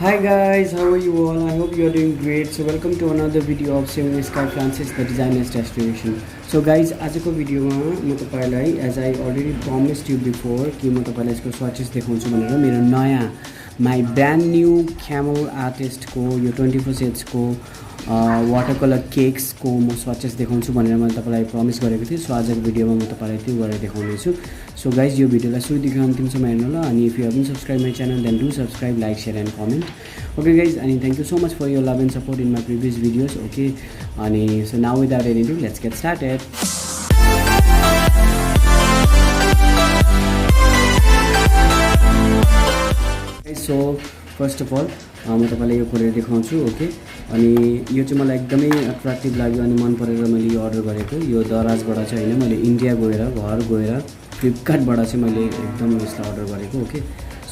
Hi guys, how are you all? I hope you are doing great. So welcome to another video of Saving Sky Francis, the designer's destination. So guys, आजको भिडियोमा म तपाईलाई as I already promised you before कि म तपाईलाई यसको swatches देखाउँछु भनेर मेरो नयाँ my brand new camel artist को यो 24 shades को watercolor cakes को म swatches देखाउँछु भनेर मैले तपाईलाई प्रमिस गरेको थिएँ. सो आजको भिडियोमा म तपाईलाई त्यो गरेर देखाउने छु. So guys, यो भिडियोलाई सुरुदेखि अन्तिमसम्म हेर्नु होला अनि if you haven't subscribed my channel then do subscribe, like, share and comment. Okay guys, and thank you so much for your love and support in my previous videos. Okay, and so now without any ado, let's get started. So first of all म तपाईलाई यो खोलेर देखाउँछु. Okay, अनि यो चाहिँ मलाई एकदमै अट्र्याक्टिभ लाग्यो अनि मन परेर मैले यो अर्डर गरेको. यो दराजबाट चाहिँ हैन, मैले इन्डिया गएर घर गएर फ्लिपकार्टबाट चाहिँ मैले एकदम यसलाई अर्डर गरेको. ओके,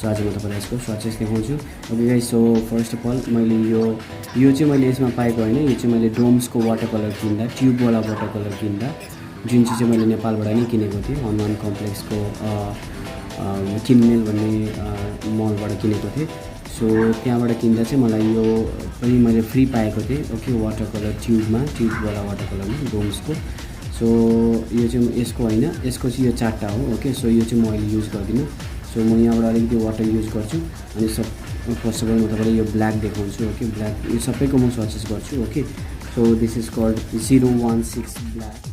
सो आज म तपाईलाई यसको स्वचेस देखाउँछु. Okay guys, so first of all मैले यो चाहिँ मैले यसमा पाएको हैन. यो चाहिँ मैले डोम्सको वाटर कलर किन्दा, ट्युबवाला वाटर कलर किन्दा, जुन चाहिँ मैले नेपालबाट नै किनेको थिएँ. हनुमान कम्प्लेक्सको किनमेल भन्ने मलबाट किनेको थिएँ. सो त्यहाँबाट किन्दा चाहिँ मलाई यो पनि मैले फ्री पाएको थिएँ. ओके, वाटर कलर ट्युबवाला वाटर कलरमा डोम्सको. सो यो चाहिँ यसको हैन, यसको चाहिँ यो चारवटा हो. ओके, सो यो चाहिँ म अहिले युज गर्दिनँ. सो म यहाँबाट अलिकति वाटर युज गर्छु अनि फर्स्ट अफ अल म तपाईँलाई यो ब्ल्याक देखाउँछु. ओके, ब्ल्याक यो सबैको म स्वचेस गर्छु. Okay, so this is called 016 black.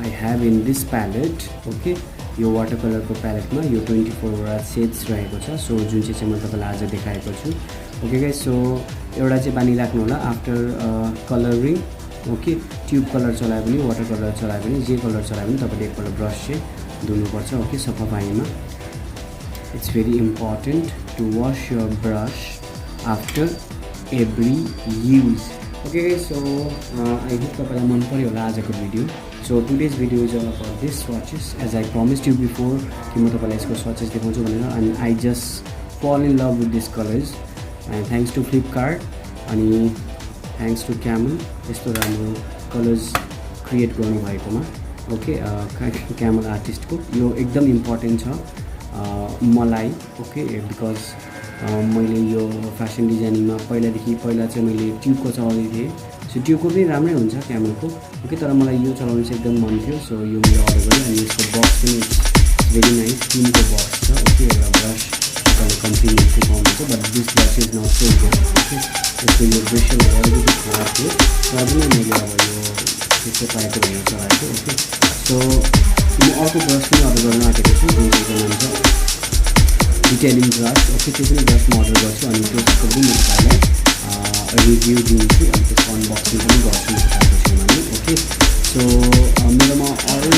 I have in this palette. Okay, यो watercolor को palette में यो 24 shades रहेको छ. सो जुन चाहिँ म तपाईलाई आज देखाएको छु. ओके गाइस, सो एउटा चाहिँ बानी राख्नु होला after colouring. Okay, tube colour चलाए पनि वाटर कलर चलाए पनि जे कलर चलाए पनि तपाईले एकपल्ट ब्रश चाहिँ धुनुपर्छ. ओके, सफा पानीमा. It's very important to wash your brush after every use. Okay guys, so I hope तपाईँलाई मन पर्यो होला आजको video. So today's video is all about this swatches. As I promised you before कि म तपाईँलाई यसको swatches देखाउँछु भनेर, and I just fall in love with these colors, and thanks to Flipkart अनि thanks to Camel यस्तो राम्रो colours create गर्नुभएकोमा. ओके क्यामल आर्टिस्टको यो एकदम इम्पोर्टेन्ट छ मलाई. ओके बिकज मैले यो फेसन डिजाइनिङमा पहिला चाहिँ मैले ट्युबको चलाउँदै थिएँ. सो ट्युबको पनि राम्रै हुन्छ क्यामलको. ओके तर मलाई यो चलाउनु चाहिँ एकदम मन थियो. सो यो मैले अर्डर गरेँ अनि यसको बक्स पनि भेरी नाइस टिनको बक्स छ. ओके एउटा ब्रस तपाईँले कम्प्लिमेन्टको पाउनुहुन्छ. But this brush is not so good. Okay यसको यो ब्रसहरू अलिकति खराब थियो तर पनि मैले अब यो त्यस्तो पाएको भनेर चलाएको. ओके सो म अर्को ब्रस पनि अर्डर गर्न आँटेको छु जुन चाहिँ नाम छ डिटेलिङ ब्रस. ओके त्यो पनि ब्रस म अर्डर गर्छु अनि त्यसको पनि म तपाईँलाई रिभ्यू दिन्छु अनि त्यसको अनबक्सिङ पनि गर्छु तपाईँको छेउमा. ओके सो मेरोमा अरू